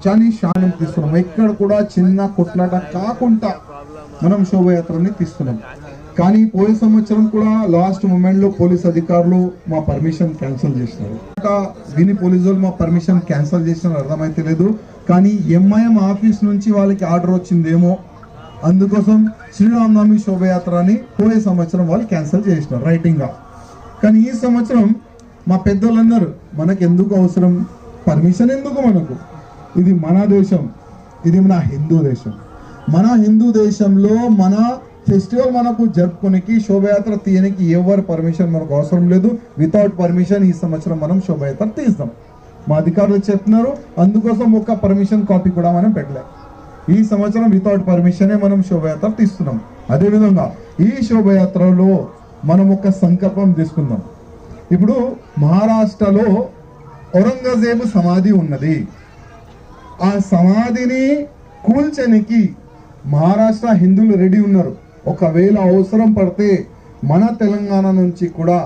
శానం తీస్తున్నాం. ఎక్కడ కూడా చిన్న కొట్లాట కాకుండా మనం శోభయాత్రని తీస్తున్నాం. కానీ పోయే సంవత్సరం కూడా లాస్ట్ మూమెంట్ లో పోలీస్ అధికారులు మా పర్మిషన్ క్యాన్సిల్ చేసినారు. దీని పోలీసులు మా పర్మిషన్ క్యాన్సిల్ చేసినారు అర్థమైతే లేదు. కానీ ఎంఐఎం ఆఫీస్ నుంచి వాళ్ళకి ఆర్డర్ వచ్చిందేమో, అందుకోసం శ్రీరామనవమి శోభయాత్రని పోయే సంవత్సరం వాళ్ళు క్యాన్సిల్ చేసినారు రైటింగ్ గా. కానీ ఈ సంవత్సరం మా పెద్దలు అన్నారు, మనకు ఎందుకు అవసరం పర్మిషన్, ఎందుకు మనకు, ఇది మన దేశం, ఇది మన హిందూ దేశం. మన హిందూ దేశంలో మన ఫెస్టివల్ మనకు జరుపుకోనికి శోభయాత్ర తీయనికి ఎవరు పర్మిషన్ మనకు అవసరం లేదు. వితౌట్ పర్మిషన్ ఈ సంవత్సరం మనం శోభయాత్ర తీస్తాం. మా అధికారులు చెప్తున్నారు, అందుకోసం ఒక్క పర్మిషన్ కాపీ కూడా మనం పెట్టలే. ఈ సంవత్సరం వితౌట్ పర్మిషనే మనం శోభయాత్ర తీస్తున్నాం. అదేవిధంగా ఈ శోభయాత్రలో మనం ఒక సంకల్పం తీసుకుందాం. ఇప్పుడు మహారాష్ట్రలో ఔరంగజేబు సమాధి ఉన్నది. ఆ సమాధిని కూల్చనికి మహారాష్ట్ర హిందువులు రెడీ ఉన్నారు. ఒకవేళ అవసరం పడితే మన తెలంగాణ నుంచి కూడా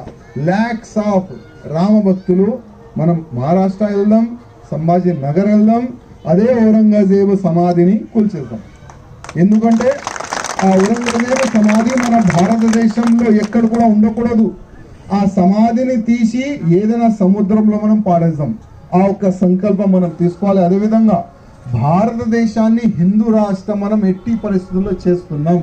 లాక్స్ ఆఫ్ రామ భక్తులు మనం మహారాష్ట్ర వెళ్దాం, సంభాజీ నగర్ వెళ్దాం, అదే ఔరంగజేబు సమాధిని కూల్చేద్దాం. ఎందుకంటే ఆ ఔరంగజేబు సమాధి మన భారతదేశంలో ఎక్కడ కూడా ఉండకూడదు. ఆ సమాధిని తీసి ఏదైనా సముద్రంలో మనం పాడేద్దాం. ఆ ఒక్క సంకల్పం మనం తీసుకోవాలి. అదేవిధంగా భారతదేశాన్ని హిందూ రాష్ట్రం మనం ఎట్టి పరిస్థితుల్లో చేస్తున్నాం.